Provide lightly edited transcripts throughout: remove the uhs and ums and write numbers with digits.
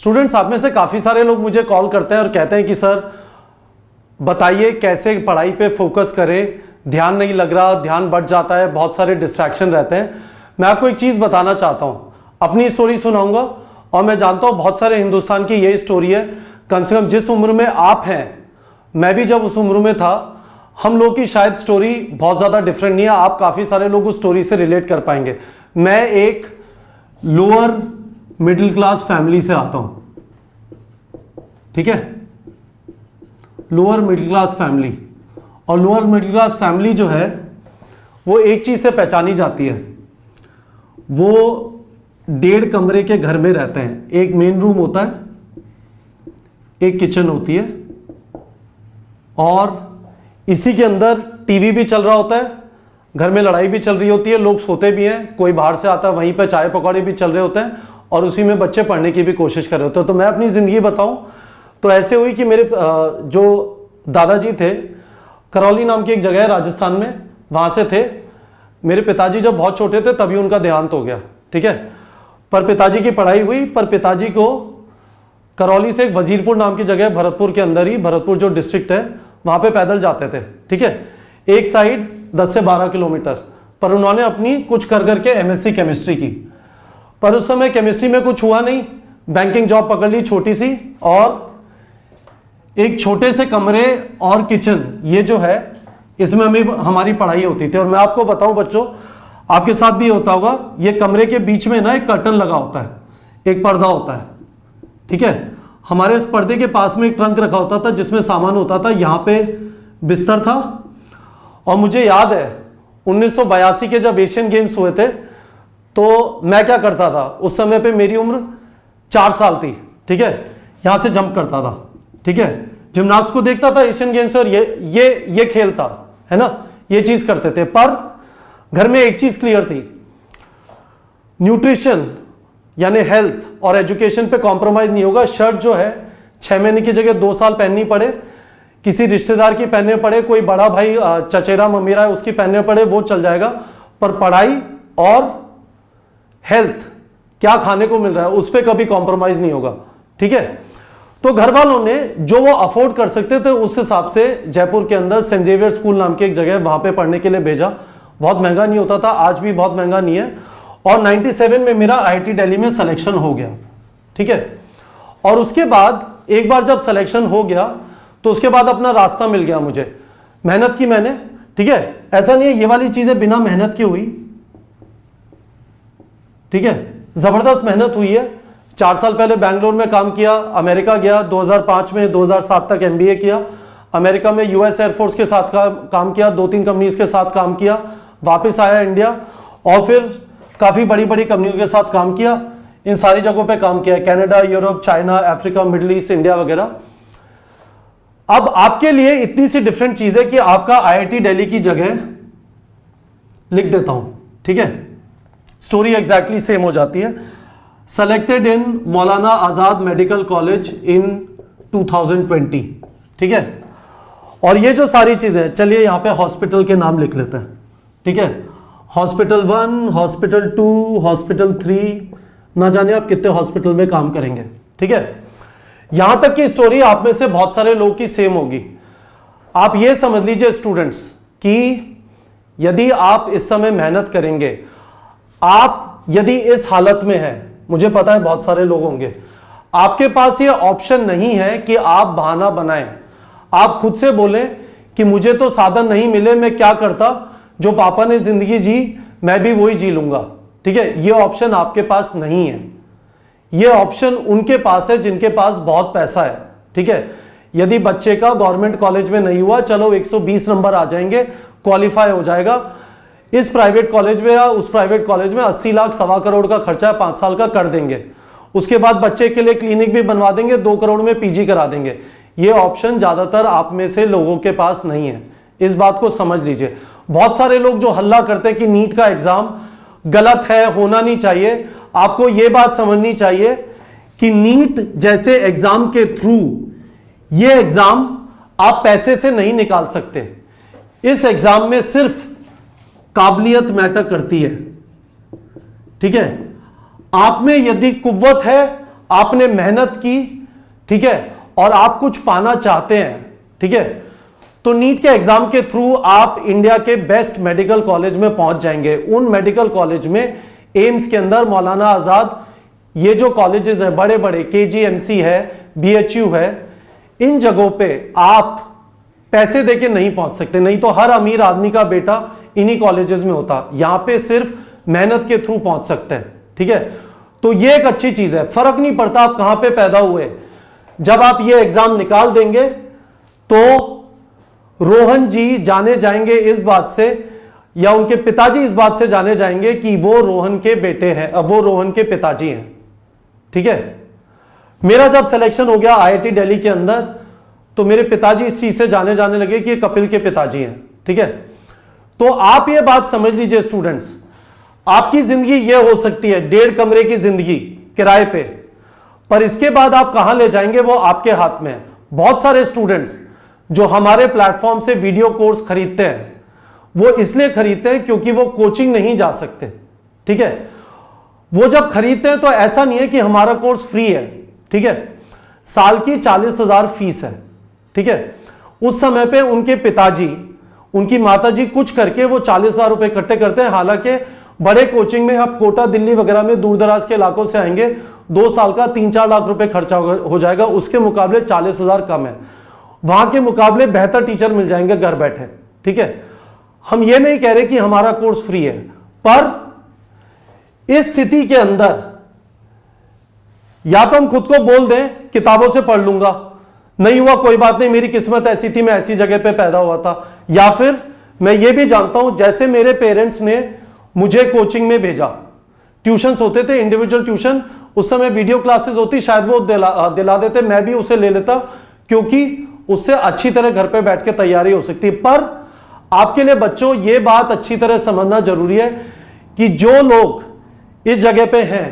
Students, आप में से काफ़ी सारे लोग मुझे कॉल करते हैं और कहते हैं कि सर बताइए कैसे पढ़ाई पे फोकस करें, ध्यान नहीं लग रहा, ध्यान बढ़ जाता है, बहुत सारे डिस्ट्रैक्शन रहते हैं। मैं आपको एक चीज़ बताना चाहता हूँ, अपनी स्टोरी सुनाऊंगा और मैं जानता हूँ बहुत सारे हिंदुस्तान की यही स्टोरी है। कम से कम जिस उम्र में आप हैं, मैं भी जब उस उम्र में था, हम लोग की शायद स्टोरी बहुत ज़्यादा डिफरेंट नहीं है। आप काफ़ी सारे लोग उस स्टोरी से रिलेट कर पाएंगे। मैं एक लोअर मिडिल क्लास फैमिली से आता हूँ, ठीक है, लोअर मिडिल क्लास फैमिली। और लोअर मिडिल क्लास फैमिली जो है वो एक चीज़ से पहचानी जाती है, वो 1.5 कमरे के घर में रहते हैं। एक मेन रूम होता है, एक किचन होती है और इसी के अंदर टीवी भी चल रहा होता है, घर में लड़ाई भी चल रही होती है, लोग सोते भी हैं, कोई बाहर से आता है, वहीं पे चाय पकौड़े भी चल रहे होते हैं और उसी में बच्चे पढ़ने की भी कोशिश कर रहे होते हैं। तो मैं अपनी ज़िंदगी बताऊं तो ऐसे हुई कि मेरे जो दादाजी थे, करौली नाम की एक जगह है राजस्थान में, वहाँ से थे। मेरे पिताजी जब बहुत छोटे थे तभी उनका देहांत हो गया, ठीक है। पर पिताजी की पढ़ाई हुई, पर पिताजी को करौली से एक वजीरपुर नाम की जगह, भरतपुर के अंदर ही, भरतपुर जो डिस्ट्रिक्ट है, वहाँ पे पैदल जाते थे, ठीक है, एक साइड 10 से 12 किलोमीटर। पर उन्होंने अपनी कुछ कर करके एमएससी केमिस्ट्री की, पर उस समय केमिस्ट्री में कुछ हुआ नहीं, बैंकिंग जॉब पकड़ ली छोटी सी, और एक छोटे से कमरे और किचन, ये जो है इसमें हमारी पढ़ाई होती थी। और मैं आपको बताऊं बच्चों, आपके साथ भी होता होगा, ये कमरे के बीच में ना एक कर्टन लगा होता है, एक पर्दा होता है, ठीक है। हमारे इस पर्दे के पास में एक ट्रंक रखा होता था जिसमें सामान होता था, यहाँ पे बिस्तर था। और मुझे याद है 1982 के जब एशियन गेम्स हुए थे तो मैं क्या करता था, उस समय पे मेरी उम्र 4 साल थी, ठीक है, यहाँ से जंप करता था, ठीक है, जिम्नास्ट को देखता था एशियन गेम्स और ये खेलता है ना, ये चीज करते थे। पर घर में एक चीज क्लियर थी, न्यूट्रिशन यानी हेल्थ और एजुकेशन पे कॉम्प्रोमाइज नहीं होगा। शर्ट जो है 6 महीने की जगह 2 साल पहननी पड़े, किसी रिश्तेदार की पहनने पड़े, कोई बड़ा भाई चचेरा ममेरा है उसकी पहनने पड़े, वो चल जाएगा। पर पढ़ाई और हेल्थ, क्या खाने को मिल रहा है, उस पर कभी कॉम्प्रोमाइज नहीं होगा, ठीक है। तो घर वालों ने जो वो अफोर्ड कर सकते थे उस हिसाब से जयपुर के अंदर सेंट जेवियर स्कूल नाम की एक जगह, वहां पे पढ़ने के लिए भेजा। बहुत महंगा नहीं होता था, आज भी बहुत महंगा नहीं है। और 97 में मेरा आईआईटी दिल्ली में सिलेक्शन हो गया, ठीक है। और उसके बाद एक बार जब सिलेक्शन हो गया तो उसके बाद अपना रास्ता मिल गया मुझे। मेहनत की मैंने, ठीक है, ऐसा नहीं है ये वाली चीजें बिना मेहनत की हुई, ठीक है, जबरदस्त मेहनत हुई है। 4 साल पहले बैंगलोर में काम किया, अमेरिका गया 2005 में, 2007 तक एमबीए किया, अमेरिका में यूएस एयरफोर्स के साथ काम किया, 2-3 कंपनीज के साथ काम किया, वापस आया इंडिया और फिर काफ़ी बड़ी बड़ी कंपनियों के साथ काम किया। इन सारी जगहों पे काम किया, Canada, Europe, China, Africa, middle east, India वगैरह। अब आपके लिए इतनी सी डिफरेंट चीज़ है कि आपका आईआईटी दिल्ली की जगह लिख देता हूं, ठीक है, स्टोरी एग्जैक्टली सेम हो जाती है। Selected in Maulana Azad medical college in 2020, ठीक है। और ये जो सारी चीजें, चलिए यहां पे हॉस्पिटल के नाम लिख लेते हैं, ठीक है, हॉस्पिटल 1, हॉस्पिटल 2, हॉस्पिटल 3, ना जाने आप कितने हॉस्पिटल में काम करेंगे, ठीक है। यहां तक की स्टोरी आप में से बहुत सारे लोगों की सेम होगी। आप ये समझ लीजिए स्टूडेंट्स कि यदि आप इस समय मेहनत करेंगे, आप यदि इस हालत में हैं, मुझे पता है बहुत सारे लोग होंगे, आपके पास ये ऑप्शन नहीं है कि आप बहाना बनाएं, आप खुद से बोलें कि मुझे तो साधन नहीं मिले, मैं क्या करता, जो पापा ने जिंदगी जी मैं भी वही जी लूंगा, ठीक है। ये ऑप्शन आपके पास नहीं है, ये ऑप्शन उनके पास है जिनके पास बहुत पैसा है, ठीक है। यदि बच्चे का गवर्नमेंट कॉलेज में नहीं हुआ, चलो 120 नंबर आ जाएंगे, क्वालिफाई हो जाएगा, इस प्राइवेट कॉलेज में या उस प्राइवेट कॉलेज में 80 लाख 1.25 करोड़ का खर्चा 5 साल का कर देंगे, उसके बाद बच्चे के लिए क्लिनिक भी बनवा देंगे, 2 करोड़ में पीजी करा देंगे। ये ऑप्शन ज्यादातर आप में से लोगों के पास नहीं है, इस बात को समझ लीजिए। बहुत सारे लोग जो हल्ला करते हैं कि नीट का एग्जाम गलत है, होना नहीं चाहिए, आपको यह बात समझनी चाहिए कि नीट जैसे एग्जाम के थ्रू ये एग्जाम आप पैसे से नहीं निकाल सकते। इस एग्जाम में सिर्फ काबिलियत मैटर करती है, ठीक है। आप में यदि कुव्वत है, आपने मेहनत की, ठीक है, और आप कुछ पाना चाहते हैं, ठीक है, तो नीट के एग्जाम के थ्रू आप इंडिया के बेस्ट मेडिकल कॉलेज में पहुंच जाएंगे। उन मेडिकल कॉलेज में एम्स के अंदर, मौलाना आजाद, ये जो कॉलेजेस हैं बड़े बड़े, केजीएमसी है, बीएचयू है, इन जगहों पे आप पैसे देके नहीं पहुंच सकते, नहीं तो हर अमीर आदमी का बेटा इन्हीं कॉलेजेस में होता। यहां पे सिर्फ मेहनत के थ्रू पहुंच सकते हैं, ठीक है। तो ये एक अच्छी चीज है, फर्क नहीं पड़ता आप कहां पे पैदा हुए। जब आप ये एग्जाम निकाल देंगे तो रोहन जी जाने जाएंगे इस बात से, या उनके पिताजी इस बात से जाने जाएंगे कि वो रोहन के बेटे हैं, अब वो रोहन के पिताजी हैं, ठीक है। मेरा जब सिलेक्शन हो गया आईआईटी दिल्ली के अंदर, तो मेरे पिताजी इस चीज से जाने लगे कि ये कपिल के पिताजी हैं, ठीक है। तो आप ये बात समझ लीजिए स्टूडेंट्स, आपकी जिंदगी ये हो सकती है 1.5 कमरे की जिंदगी किराए पे, पर इसके बाद आप कहां ले जाएंगे वो आपके हाथ में है। बहुत सारे स्टूडेंट्स जो हमारे प्लेटफॉर्म से वीडियो कोर्स खरीदते हैं, वो इसलिए खरीदते हैं क्योंकि वो कोचिंग नहीं जा सकते, ठीक है। वो जब खरीदते हैं तो ऐसा नहीं है कि हमारा कोर्स फ्री है, ठीक है, साल की 40,000 फीस है, ठीक है। उस समय पे उनके पिताजी, उनकी माताजी कुछ करके वो 40,000 रुपए इकट्ठे करते हैं। हालांकि बड़े कोचिंग में आप कोटा, दिल्ली वगैरह में दूर दराज के इलाकों से आएंगे, 2 साल का 3-4 लाख रुपए खर्चा हो जाएगा, उसके मुकाबले 40,000 कम है। वहां के मुकाबले बेहतर टीचर मिल जाएंगे घर बैठे, ठीक है। हम ये नहीं कह रहे कि हमारा कोर्स फ्री है, पर इस स्थिति के अंदर या तो हम खुद को बोल दें किताबों से पढ़ लूंगा, नहीं हुआ कोई बात नहीं, मेरी किस्मत ऐसी थी, मैं ऐसी जगह पे पैदा हुआ था, या फिर मैं ये भी जानता हूं जैसे मेरे पेरेंट्स ने मुझे कोचिंग में भेजा, ट्यूशंस होते थे, इंडिविजुअल ट्यूशन, उस समय वीडियो क्लासेस होती, शायद वो दिला देते, मैं भी उसे ले लेता, क्योंकि उससे अच्छी तरह घर पे बैठ के तैयारी हो सकती है। पर आपके लिए बच्चों ये बात अच्छी तरह समझना जरूरी है कि जो लोग इस जगह पे हैं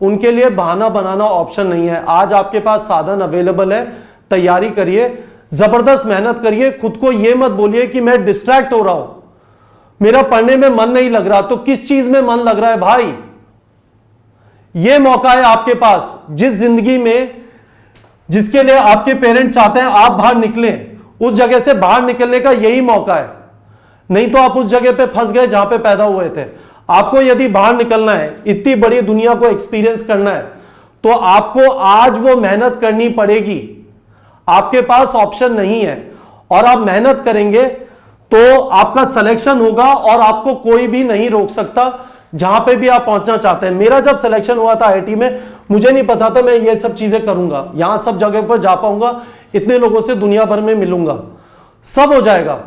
उनके लिए बहाना बनाना ऑप्शन नहीं है। आज आपके पास साधन अवेलेबल है, तैयारी करिए, जबरदस्त मेहनत करिए, खुद को यह मत बोलिए कि मैं डिस्ट्रैक्ट हो रहा हूं, मेरा पढ़ने में मन नहीं लग रहा। तो किस चीज में मन लग रहा है भाई? यह मौका है आपके पास, जिस जिंदगी में जिसके लिए आपके पेरेंट्स चाहते हैं आप बाहर निकलें, उस जगह से बाहर निकलने का यही मौका है। नहीं तो आप उस जगह पे फंस गए जहां पे पैदा हुए थे। आपको यदि बाहर निकलना है, इतनी बड़ी दुनिया को एक्सपीरियंस करना है, तो आपको आज वो मेहनत करनी पड़ेगी। आपके पास ऑप्शन नहीं है, और आप मेहनत करेंगे तो आपका सिलेक्शन होगा और आपको कोई भी नहीं रोक सकता जहां पे भी आप पहुंचना चाहते हैं। मेरा जब सिलेक्शन हुआ था आईआईटी में, मुझे नहीं पता था मैं ये सब चीजें करूंगा, यहां सब जगह पर जा पाऊंगा, इतने लोगों से दुनिया भर में मिलूंगा, सब हो जाएगा।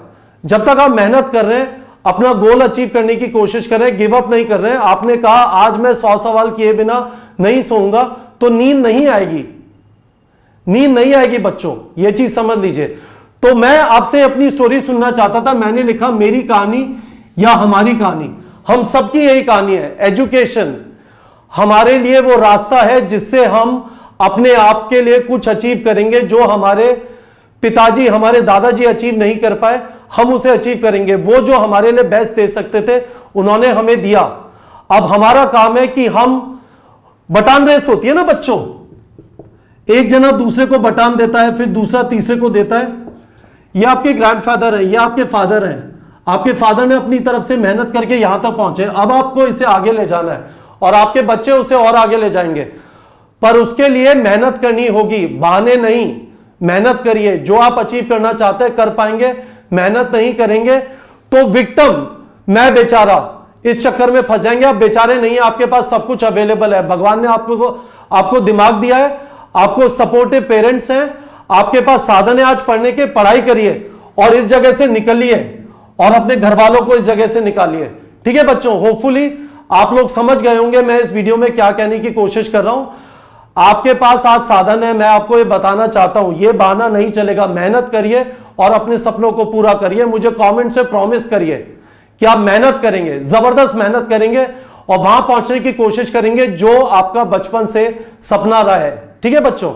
जब तक आप मेहनत कर रहे हैं, अपना गोल अचीव करने की कोशिश कर रहे हैं, गिव अप नहीं कर रहे हैं। आपने कहा आज मैं 100 सवाल किए बिना नहीं सोऊंगा, तो नींद नहीं आएगी, नींद नहीं आएगी बच्चों, ये चीज समझ लीजिए। तो मैं आपसे अपनी स्टोरी सुनना चाहता था, मैंने लिखा मेरी कहानी या हमारी कहानी, हम सबकी यही कहानी है। एजुकेशन हमारे लिए वो रास्ता है जिससे हम अपने आप के लिए कुछ अचीव करेंगे, जो हमारे पिताजी, हमारे दादाजी अचीव नहीं कर पाए, हम उसे अचीव करेंगे। वो जो हमारे लिए बेस्ट दे सकते थे उन्होंने हमें दिया। अब हमारा काम है कि हम, बटान रेस होती है ना बच्चों, एक जना दूसरे को बटान देता है, फिर दूसरा तीसरे को देता है। ये आपके ग्रैंडफादर है, ये आपके फादर हैं, आपके फादर ने अपनी तरफ से मेहनत करके यहां तक पहुंचे, अब आपको इसे आगे ले जाना है और आपके बच्चे उसे और आगे ले जाएंगे। पर उसके लिए मेहनत करनी होगी, बहाने नहीं। मेहनत करिए, जो आप अचीव करना चाहते हैं कर पाएंगे। मेहनत नहीं करेंगे तो विक्टिम, मैं बेचारा, इस चक्कर में फंस जाएंगे। आप बेचारे नहीं है, आपके पास सब कुछ अवेलेबल है। भगवान ने आपको दिमाग दिया है, आपको सपोर्टिव पेरेंट्स हैं, आपके पास साधन है आज पढ़ने के, पढ़ाई करिए और इस जगह से निकलिए और अपने घर वालों को इस जगह से निकालिए। ठीक है बच्चों, होपफुली आप लोग समझ गए होंगे मैं इस वीडियो में क्या कहने की कोशिश कर रहा हूं। आपके पास आज साधन है, मैं आपको ये बताना चाहता हूं, ये बहाना नहीं चलेगा। मेहनत करिए और अपने सपनों को पूरा करिए। मुझे कमेंट से प्रॉमिस करिए कि आप मेहनत करेंगे, जबरदस्त मेहनत करेंगे और वहां पहुंचने की कोशिश करेंगे जो आपका बचपन से सपना रहा है। ठीक है बच्चों।